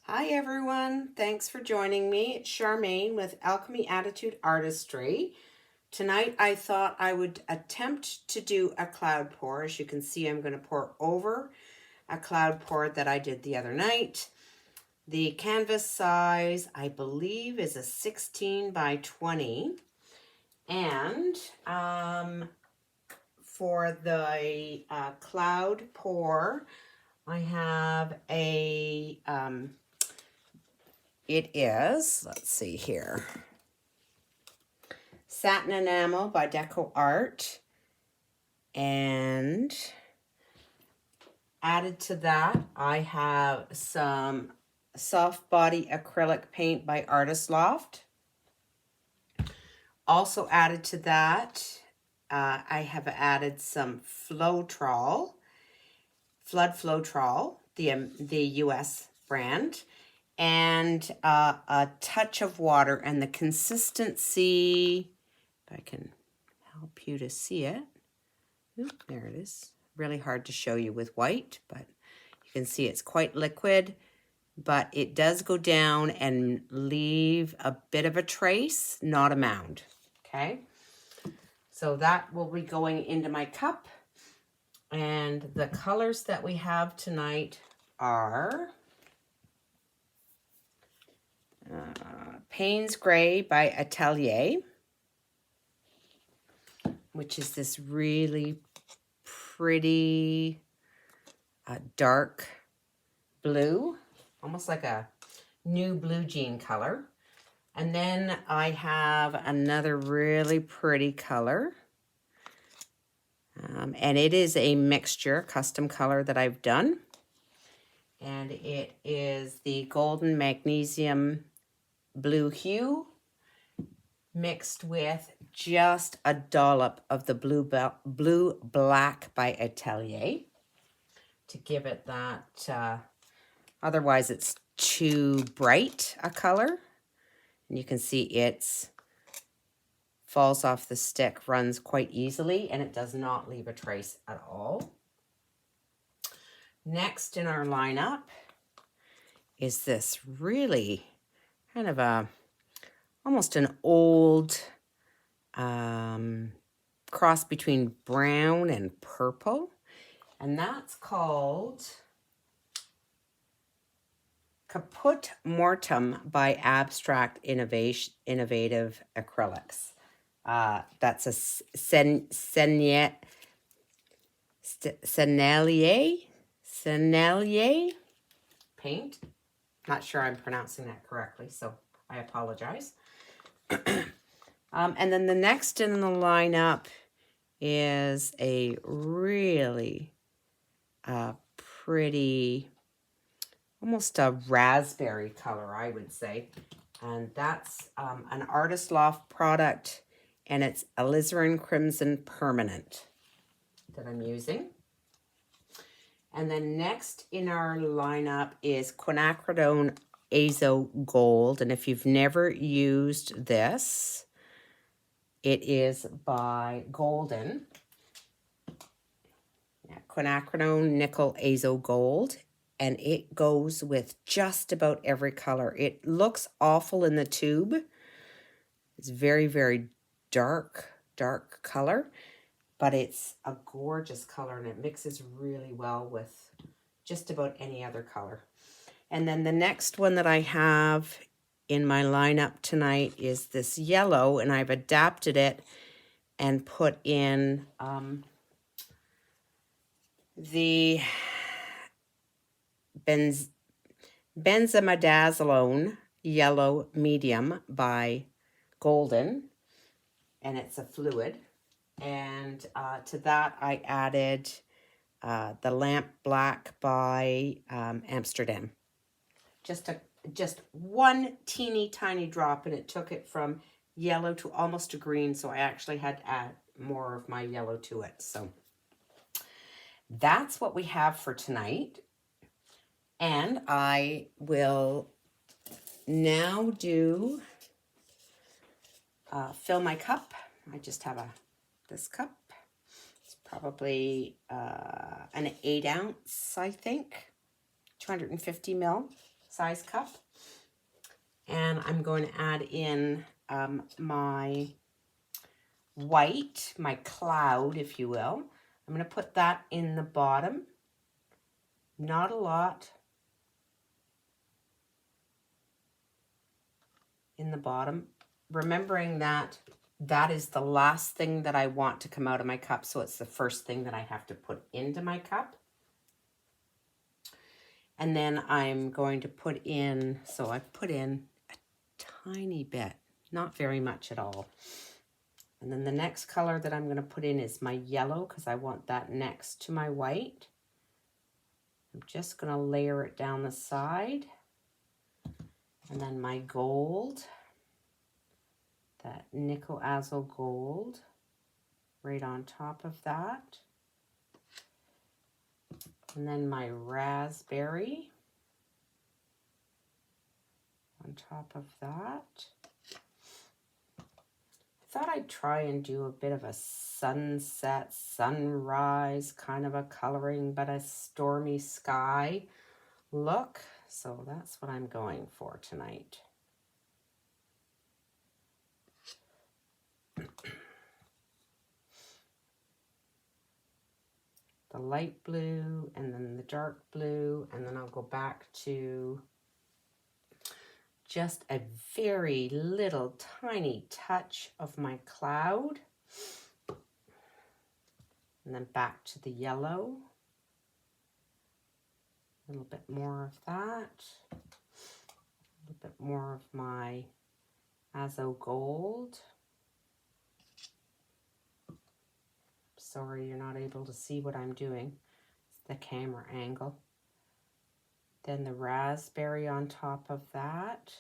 Hi everyone, thanks for joining me. It's Charmaine with Alchemy Attitude Artistry. Tonight I thought I would attempt to do a cloud pour. As you can see, I'm going to pour over a cloud pour that I did the other night. The canvas size, I believe, is a 16 by 20. And for the cloud pour, I have a... It is, let's see here, Satin Enamel by Deco Art. And added to that, I have some soft body acrylic paint by Artist Loft. Also added to that, I have added some Floetrol, Flood Floetrol, the US brand, and a touch of water, and the consistency, if I can help you to see it. Oop, there it is. Really hard to show you with white, but you can see it's quite liquid, but it does go down and leave a bit of a trace, not a mound. Okay, so that will be going into my cup, and the colors that we have tonight are Payne's Gray by Atelier, which is this really pretty dark blue, almost like a new blue jean color. And then I have another really pretty color. And it is a mixture, custom color that I've done. And it is the Golden Magnesium Blue Hue mixed with just a dollop of the Blue Black by Atelier to give it that, otherwise it's too bright a color. And you can see it's falls off the stick, runs quite easily, and it does not leave a trace at all. Next in our lineup is this really kind of almost an old cross between brown and purple, and that's called Caput Mortem by Abstract Innovative Acrylics. That's a Sennelier paint. Not sure I'm pronouncing that correctly, so I apologize. And then the next in the lineup is a really pretty, almost a raspberry color, I would say. And that's an Artist Loft product, and it's Alizarin Crimson Permanent that I'm using. And then next in our lineup is Quinacridone Azo Gold. And if you've never used this, it is by Golden. Yeah, Quinacridone Nickel Azo Gold. And it goes with just about every color. It looks awful in the tube. It's very, very dark color. But it's a gorgeous color, and it mixes really well with just about any other color. And then the next one that I have in my lineup tonight is this yellow, and I've adapted it and put in the Benzimidazolone Yellow Medium by Golden, and it's a fluid. And to that I added the Lamp Black by Amsterdam. Just one teeny tiny drop, and it took it from yellow to almost a green, so I actually had to add more of my yellow to it. So that's what we have for tonight. And I will now do fill my cup. I just have this cup. It's probably an 8 ounce, I think, 250 ml, size cup. And I'm going to add in my white, my cloud, if you will. I'm going to put that in the bottom. Not a lot. In the bottom. Remembering that that is the last thing that I want to come out of my cup. So it's the first thing that I have to put into my cup. And then I'm going to put in, so I've put in a tiny bit, not very much at all. And then the next color that I'm going to put in is my yellow, because I want that next to my white. I'm just going to layer it down the side. And then my gold, that Nickel Azo gold, right on top of that. And then my raspberry on top of that. I thought I'd try and do a bit of a sunset, sunrise kind of a coloring, but a stormy sky look. So that's what I'm going for tonight. The light blue and then the dark blue, and then I'll go back to just a very little tiny touch of my cloud, and then back to the yellow, a little bit more of that, a little bit more of my Azo gold. Sorry you're not able to see what I'm doing, it's the camera angle. Then the raspberry on top of that.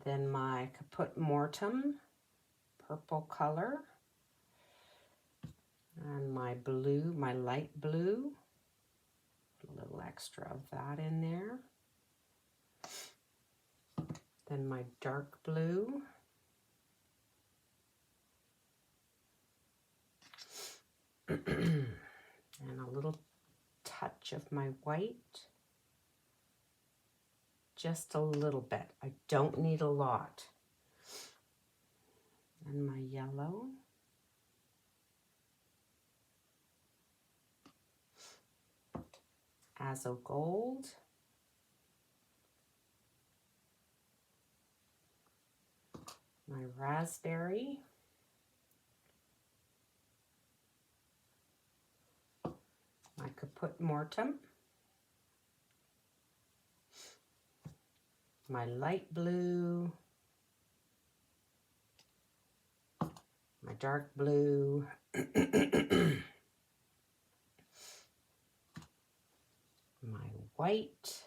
Then my Caput Mortuum purple color. And my blue, my light blue. A little extra of that in there. Then my dark blue. And a little touch of my white. Just a little bit. I don't need a lot. And my yellow. Azo gold. My raspberry. My Caput Mortuum. My light blue. My dark blue. My white.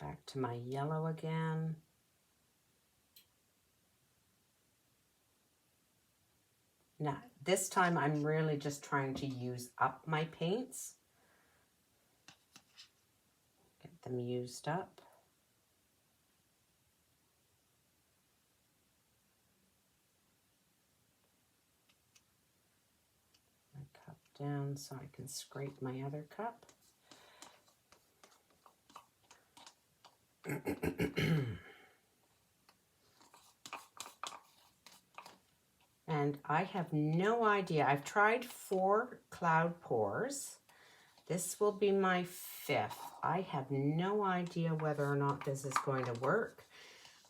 Back to my yellow again. Now, this time I'm really just trying to use up my paints. Get them used up. My cup down so I can scrape my other cup. And I have no idea. I've tried 4 cloud pours. This will be my 5th. I have no idea whether or not this is going to work.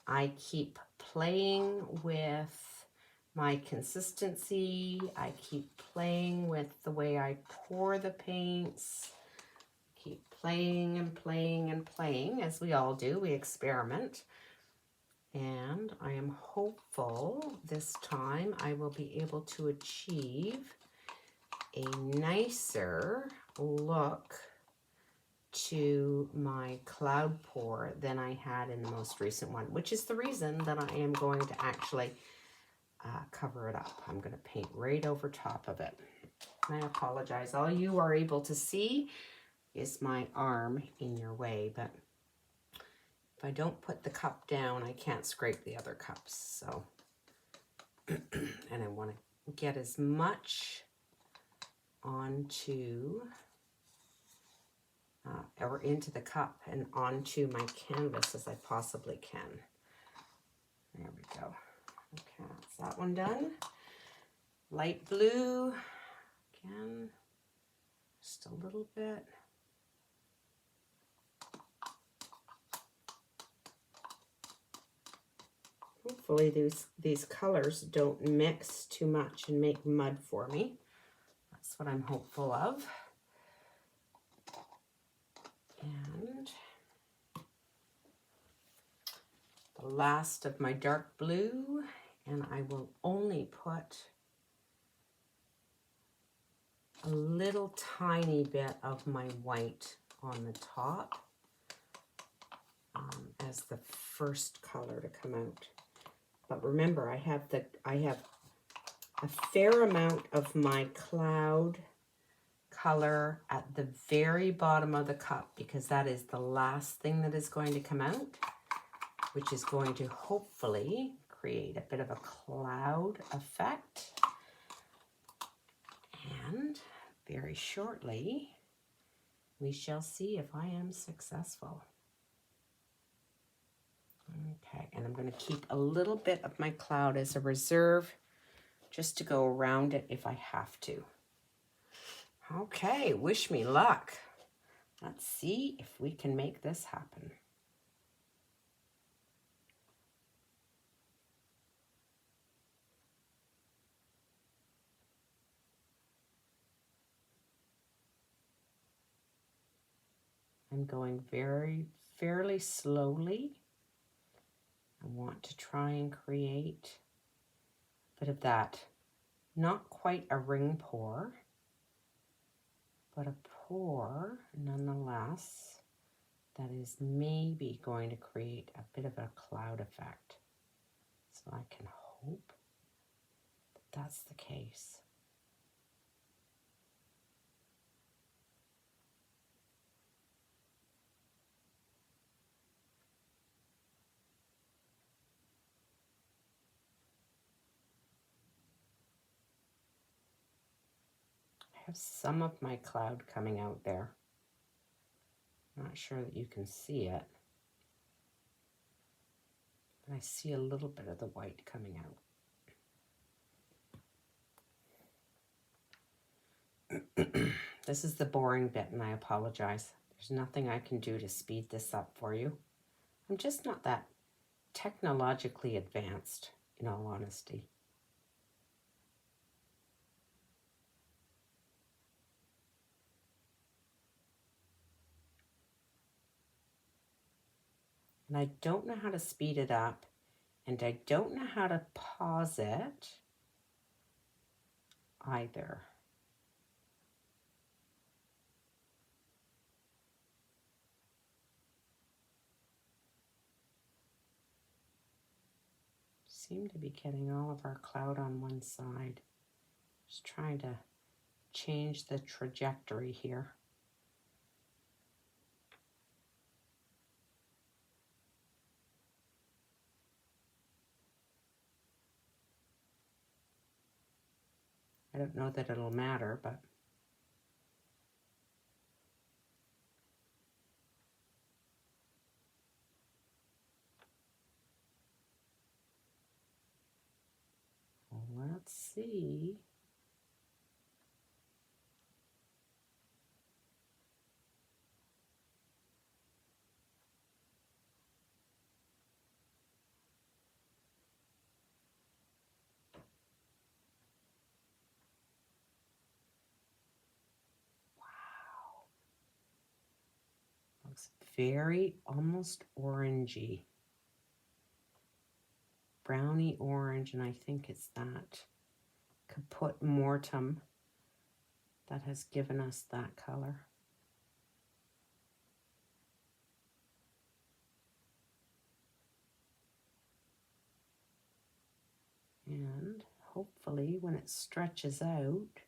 I keep playing with my consistency. I keep playing with the way I pour the paints. Keep playing and playing and playing, as we all do. We experiment. And I am hopeful this time I will be able to achieve a nicer look to my cloud pour than I had in the most recent one, which is the reason that I am going to actually cover it up. I'm going to paint right over top of it. I apologize. All you are able to see is my arm in your way, but if I don't put the cup down, I can't scrape the other cups. So, and I want to get as much onto or into the cup and onto my canvas as I possibly can. There we go. Okay, that's that one done. Light blue, again, just a little bit. Hopefully these colors don't mix too much and make mud for me. That's what I'm hopeful of. And the last of my dark blue, and I will only put a little tiny bit of my white on the top as the first color to come out. But remember, I have a fair amount of my cloud color at the very bottom of the cup, because that is the last thing that is going to come out, which is going to hopefully create a bit of a cloud effect. And very shortly, we shall see if I am successful. Okay, and I'm going to keep a little bit of my cloud as a reserve, just to go around it if I have to. Okay, wish me luck. Let's see if we can make this happen. I'm going fairly slowly. I want to try and create a bit of that, not quite a ring pour, but a pour nonetheless that is maybe going to create a bit of a cloud effect. So I can hope that that's the case. I have some of my cloud coming out there. Not sure that you can see it, but I see a little bit of the white coming out. This is the boring bit, and I apologize. There's nothing I can do to speed this up for you. I'm just not that technologically advanced, in all honesty. And I don't know how to speed it up, and I don't know how to pause it either. Seem to be getting all of our cloud on one side. Just trying to change the trajectory here. I don't know that it'll matter, but let's see. Looks very almost orangey. Browny orange, and I think it's that Caput Mortuum that has given us that color. And hopefully when it stretches out,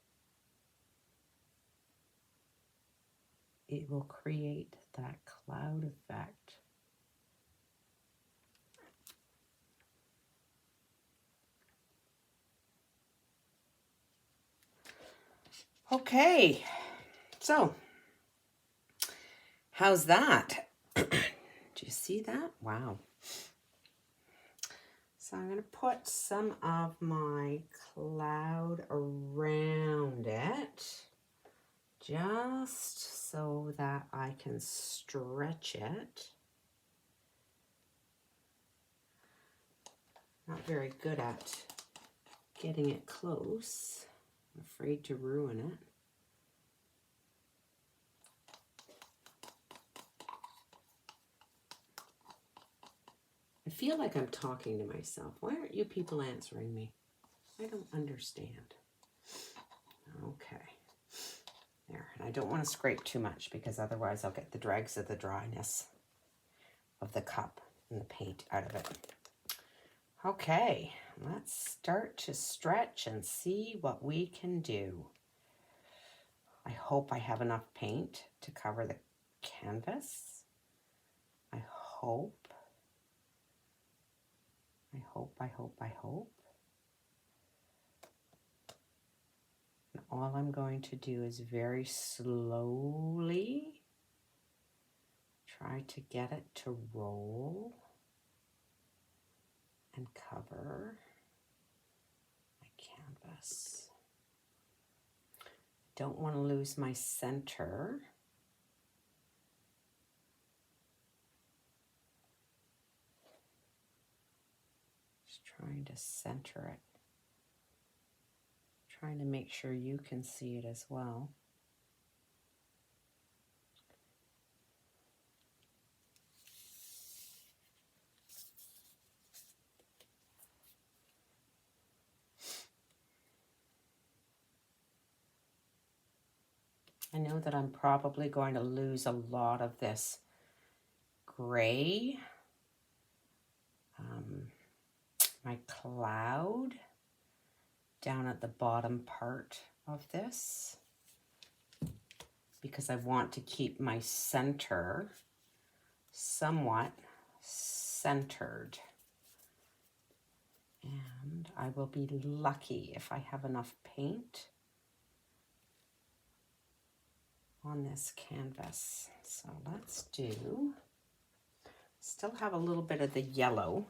it will create that cloud effect. Okay, so how's that? Do you see that? Wow. So I'm going to put some of my cloud around it, just so that I can stretch it. Not very good at getting it close. I'm afraid to ruin it. I feel like I'm talking to myself. Why aren't you people answering me? I don't understand. Okay. There. And I don't want to scrape too much because otherwise I'll get the dregs of the dryness of the cup and the paint out of it. Okay, let's start to stretch and see what we can do. I hope I have enough paint to cover the canvas. I hope. And all I'm going to do is very slowly try to get it to roll and cover my canvas. Don't want to lose my center. Just trying to center it. Trying to make sure you can see it as well. I know that I'm probably going to lose a lot of this gray, my cloud down at the bottom part of this, because I want to keep my center somewhat centered. And I will be lucky if I have enough paint on this canvas. So let's do, still have a little bit of the yellow.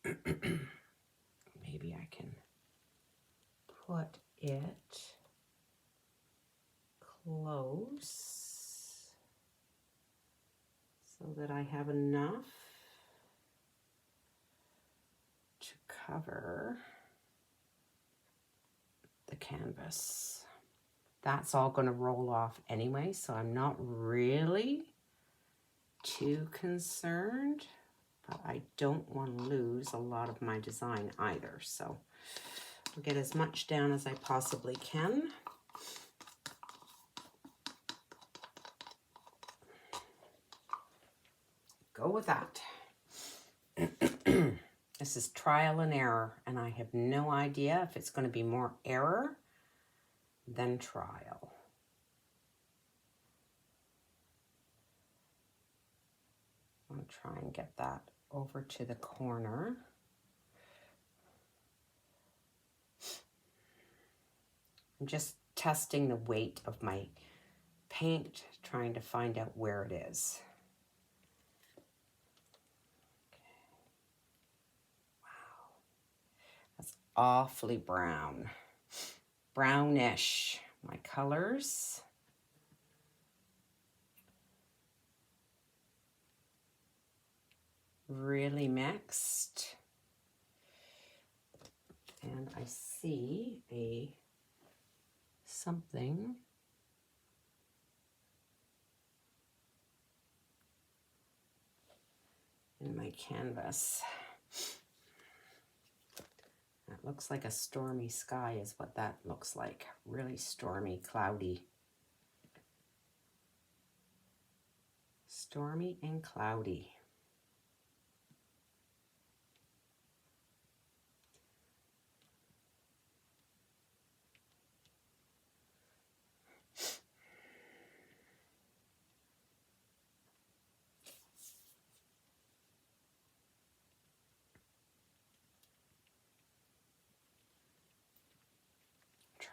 Maybe I can put it close so that I have enough to cover the canvas. That's all going to roll off anyway, so I'm not really too concerned, but I don't want to lose a lot of my design either. So I'll get as much down as I possibly can. Go with that. This is trial and error, and I have no idea if it's going to be more error than trial. I'm going to try and get that over to the corner. I'm just testing the weight of my paint, trying to find out where it is. Awfully brown, brownish, my colors. Really mixed. And I see something in my canvas. That looks like a stormy sky is what that looks like. Really stormy, cloudy. Stormy and cloudy.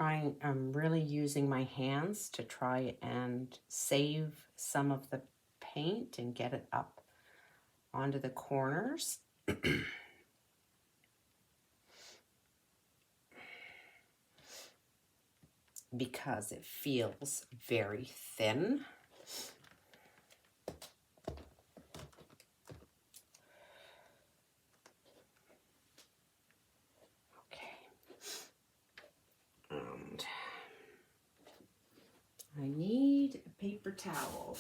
I'm really using my hands to try and save some of the paint and get it up onto the corners. Because it feels very thin. And I need a paper towel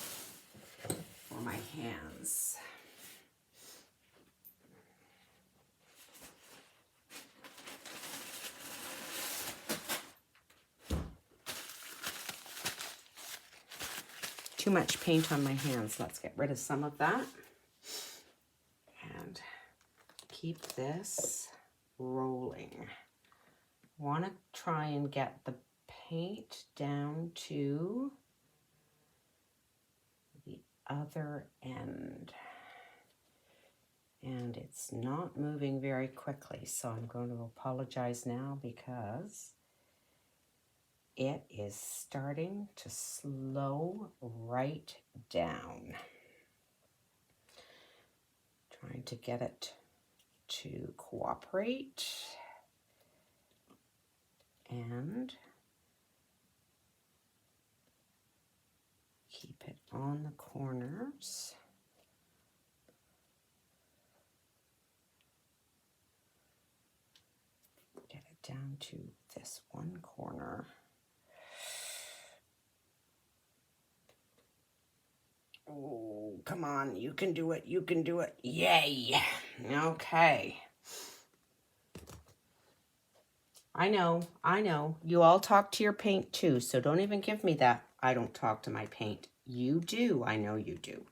for my hands. Too much paint on my hands. Let's get rid of some of that. And keep this rolling. Want to try and get the paint down to the other end. And it's not moving very quickly, so I'm going to apologize now because it is starting to slow right down. Trying to get it to cooperate. And keep it on the corners. Get it down to this one corner. Oh, come on, you can do it, you can do it. Yay! Okay. I know. You all talk to your paint too, so don't even give me that I don't talk to my paint. You do, I know you do.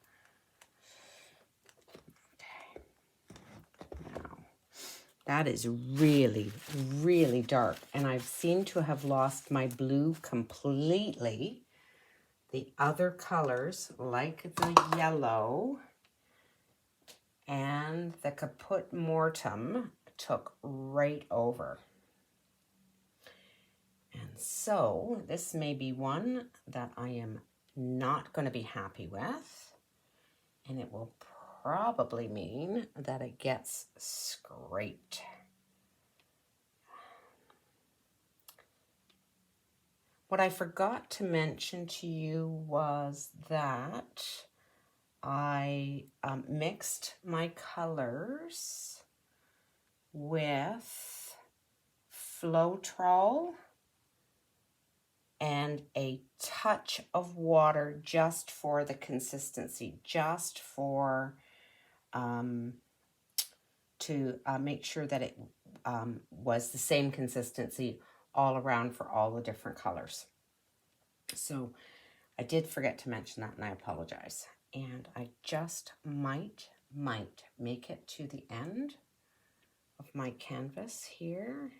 Okay. Now, that is really, really dark, and I've seemed to have lost my blue completely. The other colors, like the yellow and the Caput Mortuum, took right over. And so this may be one that I am not going to be happy with, and it will probably mean that it gets scraped. What I forgot to mention to you was that I mixed my colors with Floetrol and a touch of water just for the consistency, just for to make sure that it was the same consistency all around for all the different colors. So I did forget to mention that, and I apologize. And I just might make it to the end of my canvas here,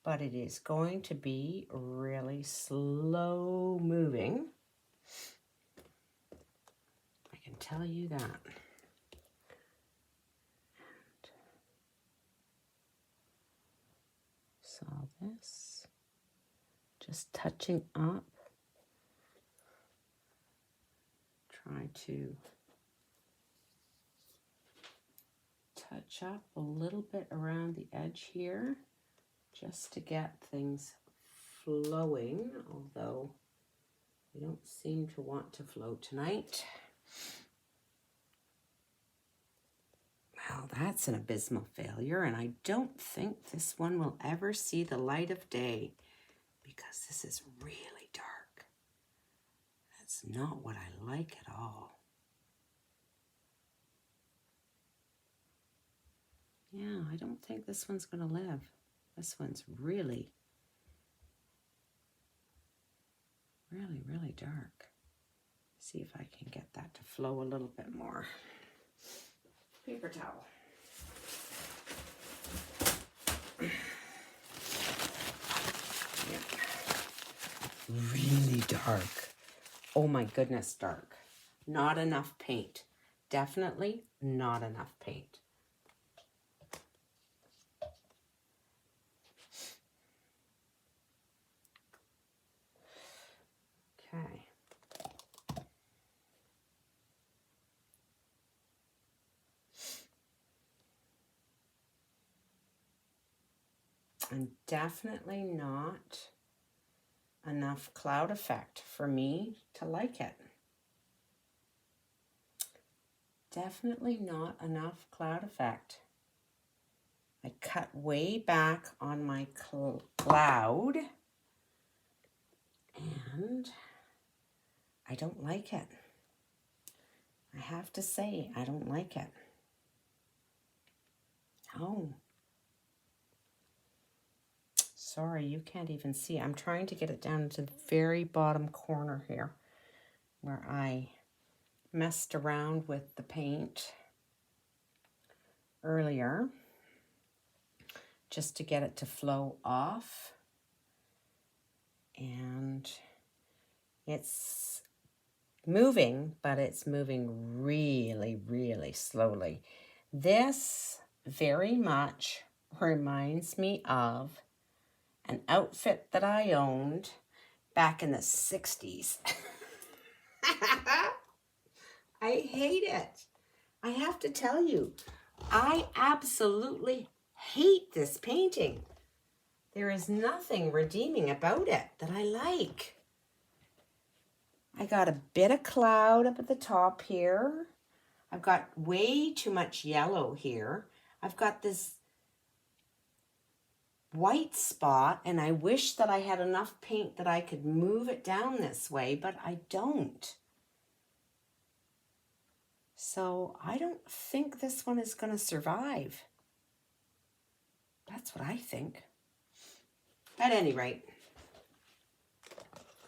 but it is going to be really slow moving. I can tell you that. And saw this, just touching up. Try to touch up a little bit around the edge here, just to get things flowing, although we don't seem to want to flow tonight. Well, that's an abysmal failure, and I don't think this one will ever see the light of day because this is really dark. That's not what I like at all. Yeah, I don't think this one's going to live. This one's really, really dark. See if I can get that to flow a little bit more. Paper towel. Yeah. Really dark. Oh my goodness, dark. Not enough paint. Definitely not enough paint. and definitely not enough cloud effect for me to like it. Definitely not enough cloud effect. I cut way back on my cloud, and I don't like it. I have to say, I don't like it. Oh. Sorry, you can't even see. I'm trying to get it down to the very bottom corner here where I messed around with the paint earlier just to get it to flow off. And it's moving, but it's moving really, really slowly. This very much reminds me of an outfit that I owned back in the 60s. I hate it. I have to tell you, I absolutely hate this painting. There is nothing redeeming about it that I like. I got a bit of cloud up at the top here. I've got way too much yellow here. I've got this white spot, and I wish that I had enough paint that I could move it down this way, but I don't. So I don't think this one is going to survive. That's what I think. At any rate,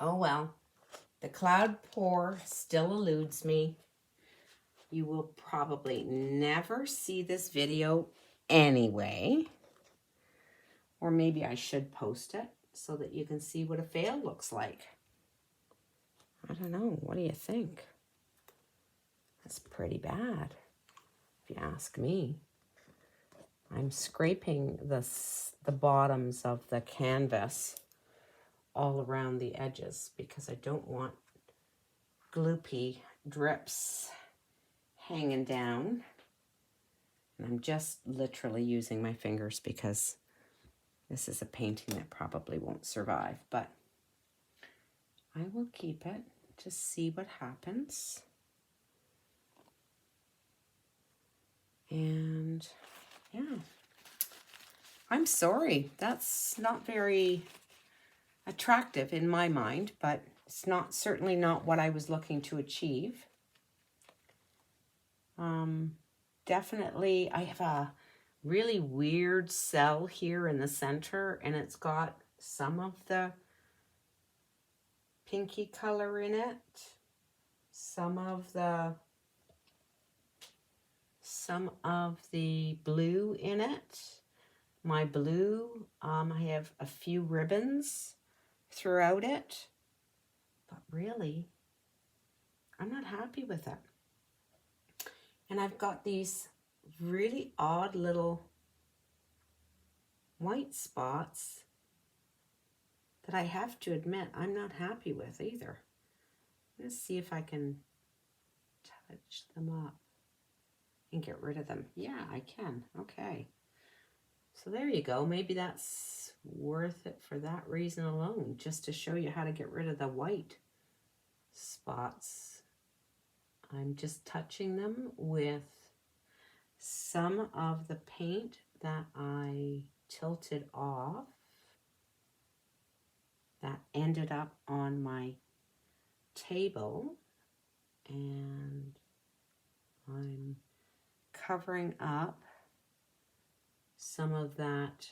oh well, the cloud pour still eludes me. You will probably never see this video anyway. Or maybe I should post it so that you can see what a fail looks like. I don't know. What do you think? That's pretty bad, if you ask me. I'm scraping the bottoms of the canvas all around the edges because I don't want gloopy drips hanging down. And I'm just literally using my fingers because this is a painting that probably won't survive, but I will keep it to see what happens. And yeah, I'm sorry. That's not very attractive in my mind, but it's certainly not what I was looking to achieve. Definitely, I have a really weird cell here in the center, and it's got some of the pinky color in it, some of the blue in it. My blue, I have a few ribbons throughout it, but really, I'm not happy with it. And I've got these really odd little white spots that I have to admit I'm not happy with either. Let's see if I can touch them up and get rid of them. Yeah, I can. Okay. So there you go. Maybe that's worth it for that reason alone, just to show you how to get rid of the white spots. I'm just touching them with some of the paint that I tilted off that ended up on my table, and I'm covering up some of that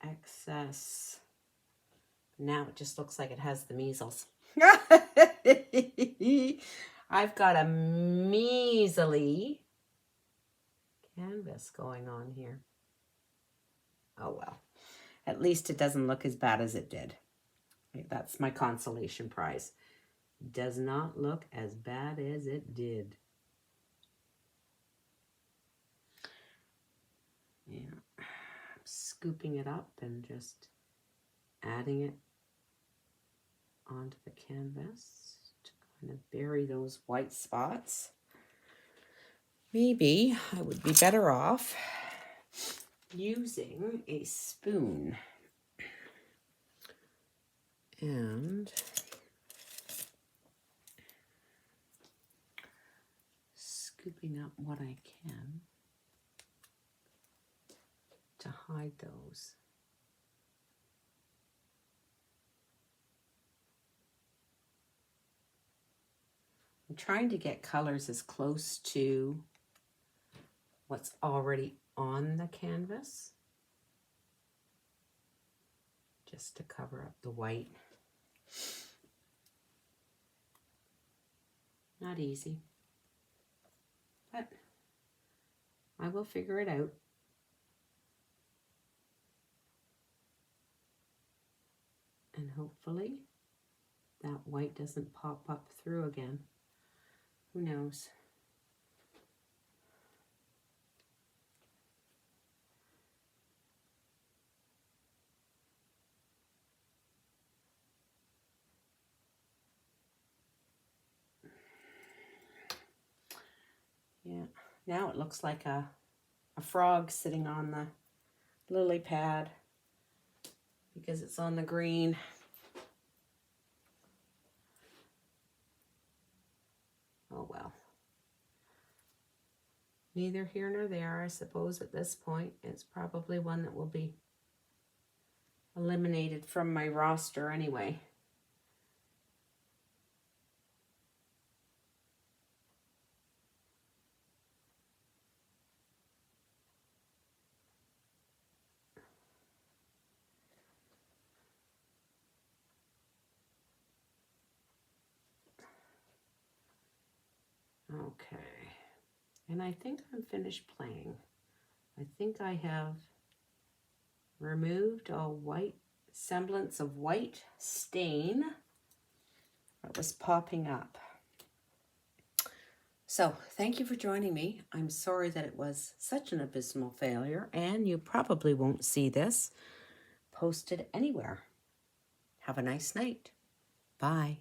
excess. Now it just looks like it has the measles. I've got a measly canvas going on here. Oh well, at least it doesn't look as bad as it did. That's my consolation prize. Does not look as bad as it did. Yeah, I'm scooping it up and just adding it onto the canvas to kind of bury those white spots. Maybe I would be better off using a spoon and scooping up what I can to hide those. I'm trying to get colors as close to what's already on the canvas, just to cover up the white. Not easy, but I will figure it out. And hopefully that white doesn't pop up through again. Who knows? Yeah, now it looks like a frog sitting on the lily pad because it's on the green. Oh well. Neither here nor there, I suppose, at this point. It's probably one that will be eliminated from my roster anyway. Okay. And I think I'm finished playing. I think I have removed all white, semblance of white stain that was popping up. So thank you for joining me. I'm sorry that it was such an abysmal failure, and you probably won't see this posted anywhere. Have a nice night. Bye.